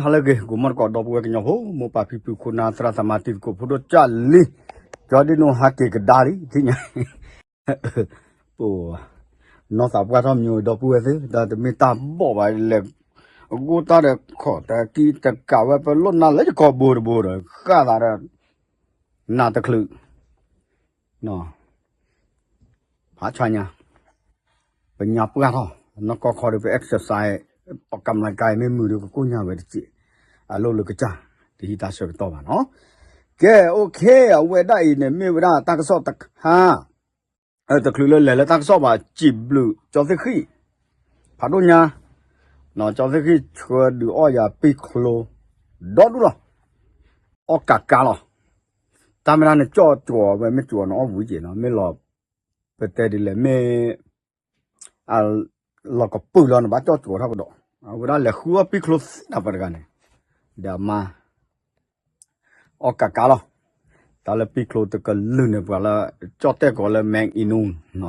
halage gumar ko do bu ke nyo mo pa pi pi ko na tra samati ko photo cha li jodi no ha ke dali ti nya po no sa bwa tho myo do bu se da me ta bo ba le go ta de kho ta ki ta ka wa pa lo na le ko bo ka da da na ta khlu no ha cha nya pa nya pwa tho nó có khó được exercise cầm lại cái mấy mười được cô nhà về chị lâu được cái cha thì ta sẽ to mà nó cái ok ở về đây này mấy bữa ta cái số tắc ha tắc lười là ta cái số mà chỉ blue cho thế khi phá đôi nha nó cho thế khi chưa được ở nhà piccolo đó đúng rồi ở cả rồi ta mới nói cho chùa về mấy chùa nó vui gì nó mới lọp về đây thì là mấy lo ko pu lo na ba cho chu tha ko do wa le khu pi close na pa ga ne da ma o ka lo ta le pi close to ka lu ne ba la cho te ko le mang inun no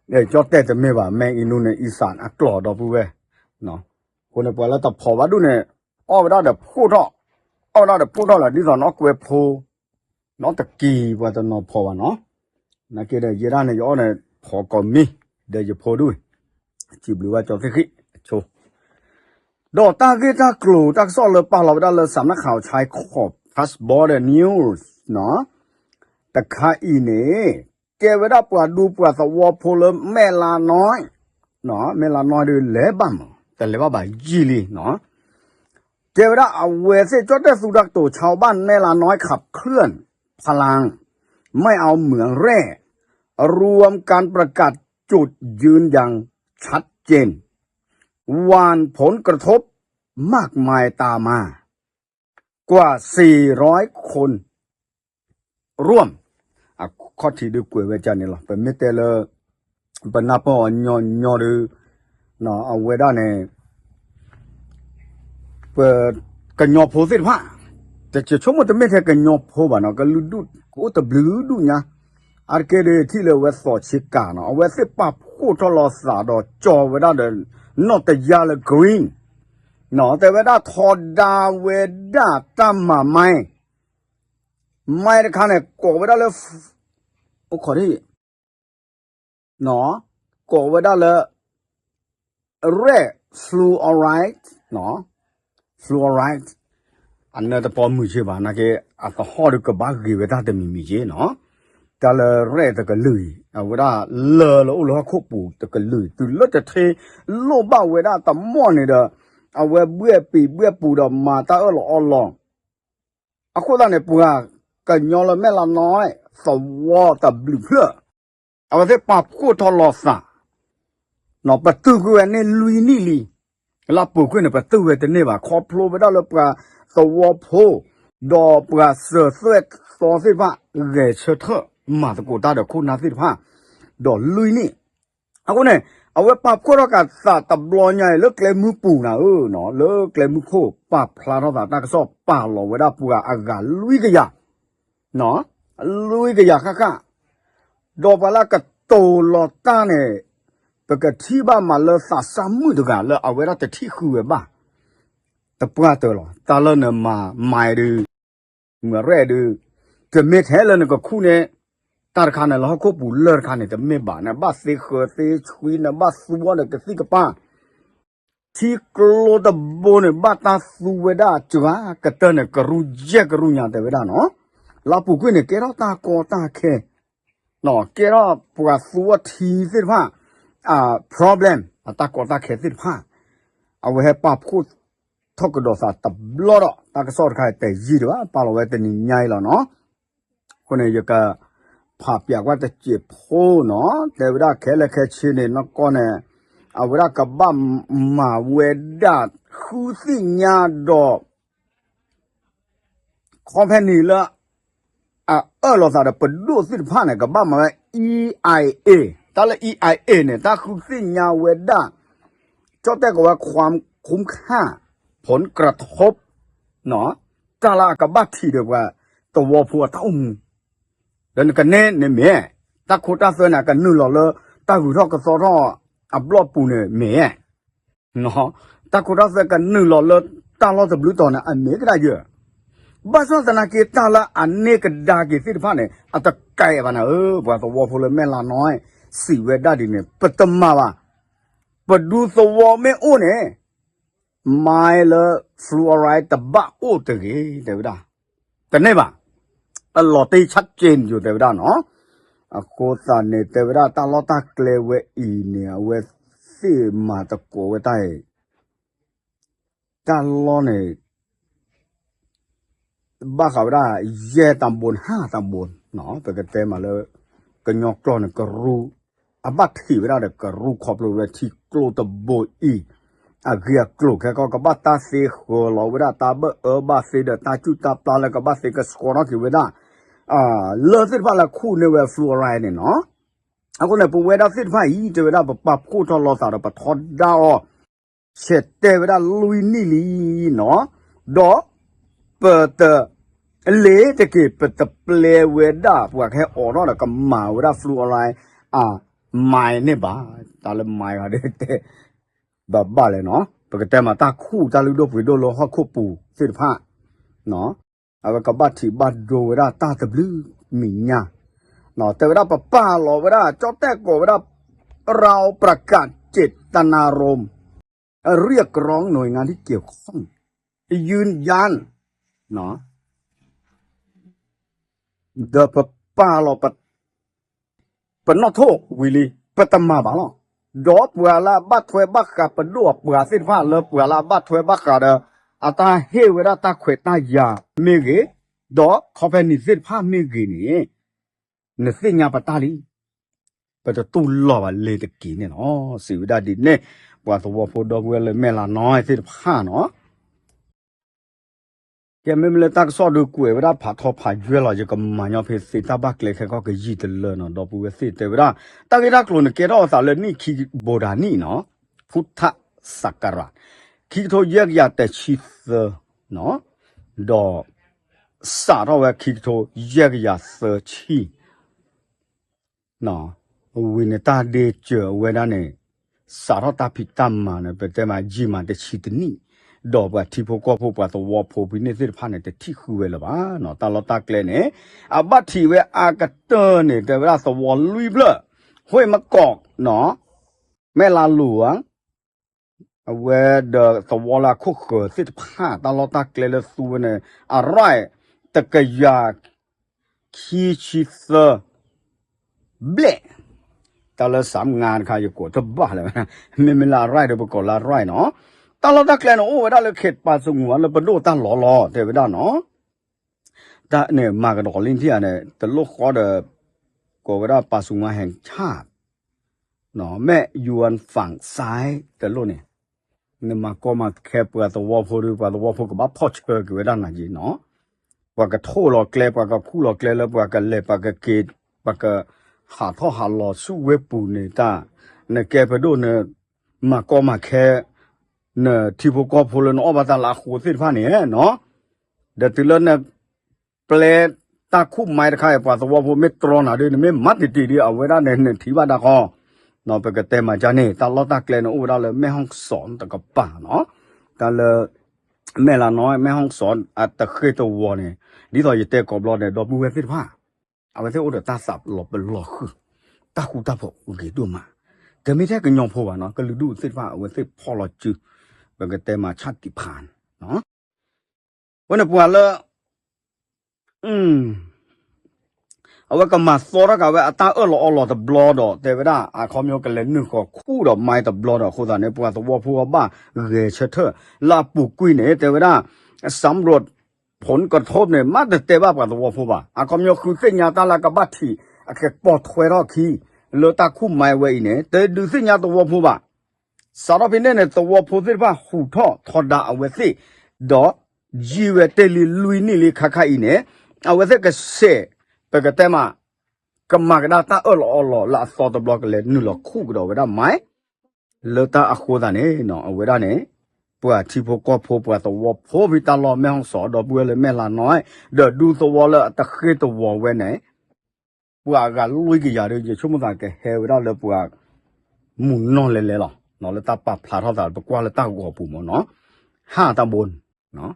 ne cho te te me ba mang inun ne isan a klo do pu we no ko ne ba la ta pho ba du ne o ba da phu tho o da de phu tho la di so no kwe phu no ta ki ba ta no pho ba no na ke de ye da ne yo ne pho ko mi de je pho du chỉ blueว่าจอที่โชดอตาเกตากลูตักซอเลปาเราได้เลยสำนักข่าวชายขอบ Plus Border News เนาะแต่ข้าอีเนี่ยเกเวดาปวดดูปวดสวอพลแม่ลาน้อยเนาะแม่ลาน้อยดูเล็บบ้างแต่เล็บบ้ายี่ลีเนาะเกเวดาเอาเวสจอดได้สุดักตัวชาวบ้านแม่ลาน้อยขับเคลื่อนพลังไม่เอาเหมืองแร่รวมการประกาศจุดยืนอย่างชัดเจนวานผลกระทบมากมายตามมากว่า400คนร่วมข้อที่ดูกวยเวจันนี่หรอเป็นมิเตเลเป็นนับปอนยอดูเนาะเอาเวด้าเนี่ยเปิดกันยอโพสิผ้าแต่จะชมว่าจะไม่ใช่กันยอโพบ้านเนาะก็ลุดูกูแต่บลูดูเนี่ยอาร์เคเดที่เลวเวสต์ชิกาเนาะเวสต์ปับคู่ทลอสาดอจอเวด้าเดินนอตยาเลกรีนเนาะแต่เวด้าทอดาเวด้าตามมาไม่ได้คันเนี่ยก่อเวด้าเลยโอ้ขอที่เนาะก่อเวด้าเลยเร่ฟลูออไรต์เนาะฟลูออไรต์อันนั้นแต่พอมือเชื่อบ้านะแกอาจจะห่อดูกับบ้ากี่เวด้าแต่มีเจเนาะแต่ละเร่แต่ก็ลุยเอาเวลาเลอแล้วเราควบปูแต่ก็ลุยตื่นแล้วจะเทโลบ้าเวลาแต่ม่อนนี่เด้อเอาเวเบื่อปีเบื่อปูดอมาตาเราอ่อนลองเอาคนนั้นเนี่ยปูอ่ะกันยอละแม่ละน้อยสวอแต่บลิเพื่อเอาไว้ปรับคู่ทอลอสะเนาะประตูกูเนี่ยลุยนี่ลีลาปูกูเนี่ยประตูเวแต่เนี่ยว่าคอโผล่ไปได้แล้วปลาสวอโพดอปลาเสือเสือซอสิฟ้าเกเชเถอะมาตะกูตาเด็กคุณนาสิผ้าดอกลุยนี่เอาคนเนี่ยเอาไว้ปรับโคตรกัดสาตับลอยใหญ่เลิกเลยมือปูนะเนาะเลิกเลยมือโคปรับพลาดตาตากระสอบป่าหล่อไว้ได้ปูอากาศลุยกะยาเนาะลุยกะยาค่ะดอกปลากระโตลอต้าเนี่ยปกติบ้านมาเลสาสามมือตัวกันเลยเอาไว้ได้แต่ที่คือบ้าแต่ปูตัวหรอตาเลินมาไม่ดูเมื่อแรกดูจะไม่แท้เลยก็คู่เนี่ยตาขานเราควบปูเลิศขานเนี่ยจะไม่บานะบ้าเสียเขยเสียชุยนะบ้าสัวเนี่ยก็สิกป้าที่กลัวตะโบเนี่ยบ้าตาสัวได้จ้ากระเตเนี่ยกรู้เยกรู้ยาแต่เวลาเนาะลาปูกุ้ยเนี่ยแกเราตากอตาแค่เนาะแกเราปวดสัวทีสิผ้าproblem ตากอตาแค่สิผ้าเอาไว้ให้ป้าพูดทอกกระโดดสาตับล้อตากระสอดใครแต่ยีด้วยป้าเราไว้แต่นี่ใหญ่แล้วเนาะคนเนี่ยจะภาพอยากว่าจะเจ็บโพเนาะแต่เวลาแค่ละแค่ชินเนี่ยนักก็เนี่ยเอาเวลากับบ้ามาเวดาคือสิ่งยาดอกคอมเพนีละเราสาดเปิดดูสิผ่านเนี่ยกับบ้ามา EIA แต่ละ EIA เนี่ยถ้าคือสิ่งยาเวดาจะแต่ก็ว่าความคุ้มค่าผลกระทบเนาะแต่ละกับบ้าที่เดียวว่าตัวผัวเต้าเดินกันเนี่ยเมียตาโคตาเสนากันนู่นหล่อเลยตาหูทอกกระซอทออับลอปูเนี่ยเมียเนาะต ta cô đó sẽ cần nửa lọ lợn ta lo tập lúa tòn này anh mấy cái đại dừa bà sao thằng kia ta là anh nè cái đa cái gì phát này à ta cày vào nào và tao vô lên mẹ là nói xì về đa đi này bất tâm mà bất du tao vô mẹ ô này mai là fluoride ta bạ ô từ cái đấy đó cái này bà à lọ tây chắc trên rồi đấy đó nó à cô ta này đấy đó ta lo ta kêu về ý nè về xì mà ta cố về tay ta lo này ba khảo ra ye tam bồn ha tam bồn nó về cái tema là cái nhóc con này cái ru à bắt thì về ra được cái ru khop rồi thì klo tập bồi y à kia klo cái có bắt ta xe hồ lo về ra ta bơ ở ba xe được ta chú ta ta là cái ba xe cái score nó thì về ra à lỡ thế phải là khu này về fluoride này nó à con này bù về ra thế phải y về ra bập khu cho lo sao được bập thọt đau sẽ tê về ra lui ni li nó đó bờ tờ lẽ thì cái bờ tờ ple về đó và cái ở đó là cái màu đó fluoride à mai này bà ta là mai ở đây thế bà bà này nó cái tema ta khu ta lưu đô với đô lo họ khu bù thế pha nó à cái bà thì bà đồ về đó ta tập lưu mình nha nóแต่ว่าป้าป้าหล่อเวลาเจ้าแต่ก็เวลาเราประกาศเจตนารมณ์เรียกร้องหน่วยงานที่เกี่ยวข้องยืนยันเนาะเดป้าป้าหล่อปนนอโทวิลีปตมาบ้าหรอดอกเวลาบัดถวยบักกับปนดวกเวลาสิ้นฟ้าเลยเวลาบัดถวยบักกับเดออาตาเฮเวลาตาเขวตายาเมเกดอกเขาเป็นนิสิตผ้าเมเกนี่เนี่ยสิ่งยาปตาลีปตตุลอว่าเลยตะกี้เนี่ยเนาะสิวดาดิเนี่ยว่าตัวพอดอกเวลาแม่ละน้อยสิผ้าเนาะแกไม่เลยตักซอดูกวยเวลาผ่าทอผ่าเยอะเราจะก็มาเนี่ยเพศสิตาบักเลยแค่ก็ยี่ตเลยเนาะดอกบัวสิแต่เวลาตั้งแต่กลุ่นเกล้าสาวเลยนี่คีโบราณนี่เนาะพุทธศักราชคีโทเยกยาแต่ชีเซเนาะดอกสารวัตรคีโทเยกยาเซชีเนาะวินตาเดเจอเวลาเนี่ยสารตาพิตามมาเนี่ยเป็นแต่มาจีมาแต่ชีตนี่ดอกว่าที่พวกก็พวกว่าตัวพวกพินิจสิพันเนี่ยแต่ที่คือเวลาบ้าเนาะตาเราตาเกลเนี่ยอาบัติเวอากาเตอร์เนี่ยแต่เวลาตัวลุยเบลห้วยมะกอกเนาะแม่ลาหลวงเวเดตัวละคุกเกิดสิผ้าตาเราตาเกลเลยสูเนี่ยอะไรตะกยาคีชิเซเบลตาเราสามงานค่ะอยู่กดทบ้าเลยไม่ลาไรเดี๋ยวไปกดลาไรเนาะตาเราตาแกลนโอ้เวลาเราเข็ดปลาสงวนเราไปดูตาหล่อแต่เวลาเนาะแต่เนี่ยมากระดกลิ้นที่อันเนี่ยแต่ลูกขอเดก็เวลาปลาสงวนแห่งชาติเนาะแม่ยวนฝั่งซ้ายแต่ลูกเนี่ยมาก็มาแค่เปิดตัวพอดูเปิดตัวพอกับบ้าพ่อเชื่อกันเวลาไหนจีเนาะว่าก็โทษเราแกลว่าก็คู่เราแกลแล้วว่าก็เล็บว่าก็เกตว่าก็หาท่อหาหลอดสู้เว็บปูเนี่ยตาเนี่ยแกไปดูเนี่ยมาก็มาแค่เนี่ยที่พวกก็พูดเลยอบตาลาหูสิฟ้าเนี่ยเนาะเดี๋ยวตีเล่นเนี่ยเปลตาคู่ไม้ตะไคร้ป่าสวะพวกเมตรน่ะด้วยเนี่ยไม่มัดติดๆเอาไว้ได้เนี่ยที่ว่าดาคอเนาะไปก็เต็มมาจานี่ตาลอตาเกลนโอ้ได้เลยแม่ห้องสอนตะกับป่าเนาะตาเลยแม่ละน้อยแม่ห้องสอนอัตเคยตัววัวเนี่ยดีต่ออยู่เตะกอบรอเนี่ยดอกบัวสิฟ้าเอาไปเท่าโอ้เดี๋ยวตาสับหลบไปหลอกคือตาคูตาพอโอเคดูมาแต่ไม่ใช่กันยองพอวะเนาะก็เลยดูสิฟ้าเอาไว้เท่พอหลอดจื้อเป็นก็เต็มมาชาติผ่านเนาะวันนี้ปัวเลยเอาไว้ก็มาโซระกับไว้ตาหล่อแต่บลอดแต่เวลาเขามีกันเล่นนึกก็คู่ดอกไม้แต่บลอดโคตรเนี่ยปัวตัวพัวบ้าเรเชเธอลาปูกุยเนี่ยแต่เวลาสำรวจผลกระทบเนี่ยมาแต่เตบ้าปัวตัวพัวบ้าเขามีคือเส้นยาตาลากระบาดที่แค่ปอดถวยรอคีเลตาคู่ไม้ไว้เนี่ยแต่ดูเส้นยาตัวพัวบ้าสารพินเนี่ยตัวพูดสิว่าหูท่อทอดาเอาไว้สิดอจีเวเตลิลุยนี่ลิคาคาอิเนี่ยเอาไว้สิก็เสไปก็เต็มก็มากระดาตาหล่อละสอดบล็อกเลยนู่นหลอกคู่ก็เอาไว้ได้ไหมเลตาอโคดาเนี่ยเนาะเอาไว้ได้เนี่ยปัวที่พวกก็พปัวตัวพูดวิตาลอแม่ห้องสอดอกบัวเลยแม่ละน้อยเดี๋ยวดูตัวเลยตะเคยตัวไว้ไหนปัวก็ลุยกี่อย่างเดียวชั่วโมงต่างกันเฮไว้ได้เลยปัวหมุนนอนเลยหรอเ နော်လေတာပဖလာထောတာပကွာလေတာကိုပူမနော်ဟာတဘွန်နော်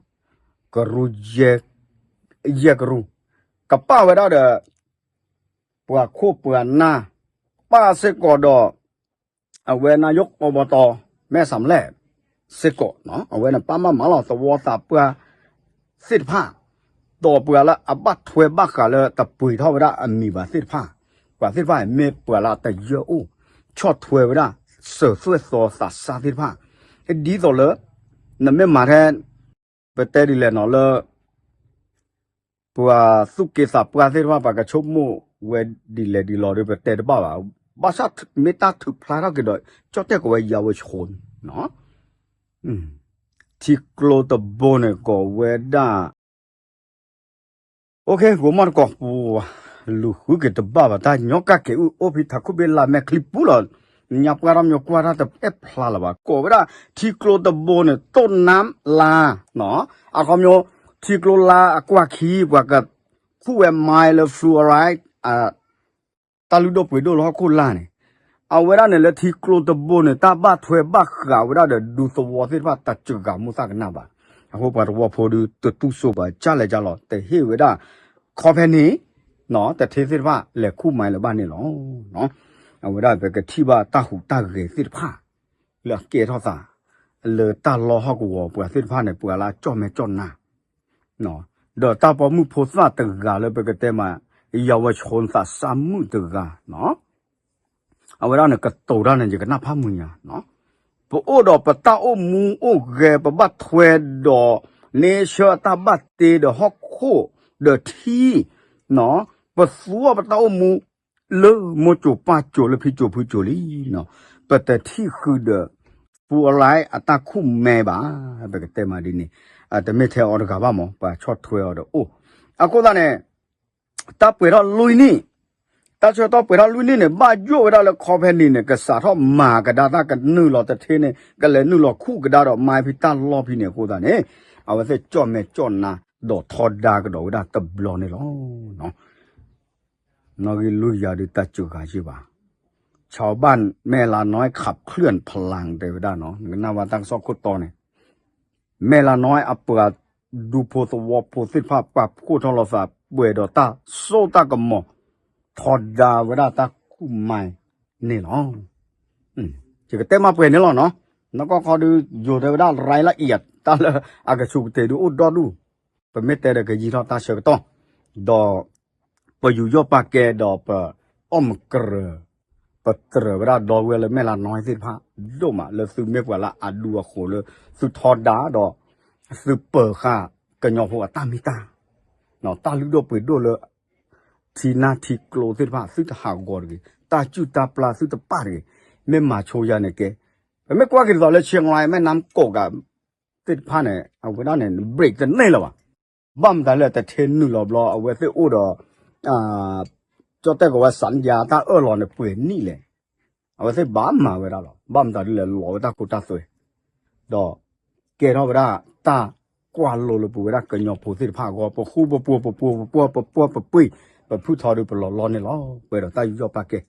ကရူယေကရူကပဝရတဲ့ပွာခိုပွာနာပါစကောတော့အဝဲနာယုတ်อบตแม่สำแลစကောနော်အဝဲနာပမမလောတဝတာပွာစစ်ဖာတော့ပွာလာအပတ်ထွဲဘကလည်းတပွေထောဝရအမီပါစစ်ဖာပွာစစ်ဖာမေပွာလာတယောချော့ထွဲဝရsở xuất so sa sa thiết pha cái đi rồi lỡ nằm bên mà thế bữa tây đi lên nó lỡ bữa suốt kia sa bữa thiết pha bà cái chốt mù về đi lên đi lò đi bữa tây đó bảo bà sát mấy ta thực phá ra cái đội cho tây của giàu với chốn nó thì close the bone của về đa ok của mình có lu hú cái tập bà ta nhóc cái ô bị thắc bên là mẹ clip bù lợn nhập qua ram nhập qua ra tập ép là bà cổ với đó thì clô tập bồn này tôn nám là nó à không nhớ thì clô là qua khí và cái khu em mai là fluoride à ta lưu đột với đôi nó cô là này à với đó này là thì clô tập bồn này ta bắt thuê bắt gạo với đó để đủ số vỏ thì bắt ta chữ gạo mua sao cái nào bà à hôm qua vỏ phô được từ tu số bà trả lại trả lọ để hiểu với đó khó phê ní nó để thế thì bắt là khu mai là ban này nóเอาไว้ได้ไปกับที่บ้านตาหูตาเกยสิผ้าเหลือเกยท่อสาเลยตาล้อฮอกวัวเปลือกสิผ้าเนี่ยเปลือกละจ้อแม่จ้อนหน้าเนาะเดี๋ยวตาปอมือโพสต์ตึกกาเลยไปกับเต็มมาเยาวชนสาสามมือตึกกาเนาะเอาไว้ได้เนี่ยกับโตได้เนี่ยจะกับหน้าผ้ามือเนาะปะโอดอกปะตาโอมูโอเกปะบัดทเวดอเนเชตาบัดเตเดฮอกโคเดที่เนาะปะสัวปะตาโอมูle mo chu pa chu le phi chu phu chu li no but the thi khu de pu alai ata khu me ba be ke te ma di ni a de me the order ga ba mo pa chot thwe order o a ko da ne ta pwe ro lui ni ta cho to pwe ro lui ni ne ba yo da le kho phe ni ne ka sa tho ma ka da ta ka nu lo ta the ne ka le nu lo khu ka da ro mai phi ta lo phi ne ko da ne a wa se chot me chot na do tho da ka do da ta blo ne lo no nó cái lui ra đi ta chưa cả chứ bà ชาวบ้านแม่ลาน้อยขับเคลื่อนพลังเดวด้าเนาะนาวาตังซอกโคตอเนี่ยแม่ลาน้อยอัปเปอดูโพสวอโพสิภาพปรับคู่โทรศัพท์เบดอตาโซตากมอทอดดาเวดาตาคู่ใหม่นี่เนาะจะก็เต็มมาเปลี่ยนนี่หรอเนาะแล้วก็ขอดูอยู่เดวด้ารายละเอียดตาละอากาชูเตดูอุดดอดูเป็นเมตเตอร์ก็ยีทอตาเชกต้องดอปอยู่ยอปากแกดอปอ้อมกระปัตรเวลาดอกเวลาแม่ละน้อยสิพะโดมาเลยซื้อเมกว่าละอัดดูโขเลยซื้อทอดาดอกซื้อเปิดค่ะกันยอหัวตามิตาเนาะตาลุดไปดูเลยทีนาทีโกลสิพะซื้อหากอร์กตาจุตาปลาซื้อตะปาร์กแม่มาโชยาเนี่ยแกไม่กว่ากินตอนเลยเชียงรายแม่น้ำโกกะสิพะเนี่ยเอาไว้ด้านเนี่ยเบรกจะเน่ละวะบัมแต่เลยแต่เทนนู่นรอเอาไว้ซื้ออุดcho tới cái sản gia ta ở lò này bền nỉ lệ, ở đây bám mà vậy đó, bám ta đi là lò ta cũng ta rồi, đó, cái đó vậy đó, ta qua lò là bùi đó cái nhỏ phù thủy phá qua, bùa khu bùa bùi, bùi thò được bùi lò này lò, vậy đó ta dùng cho ba cái.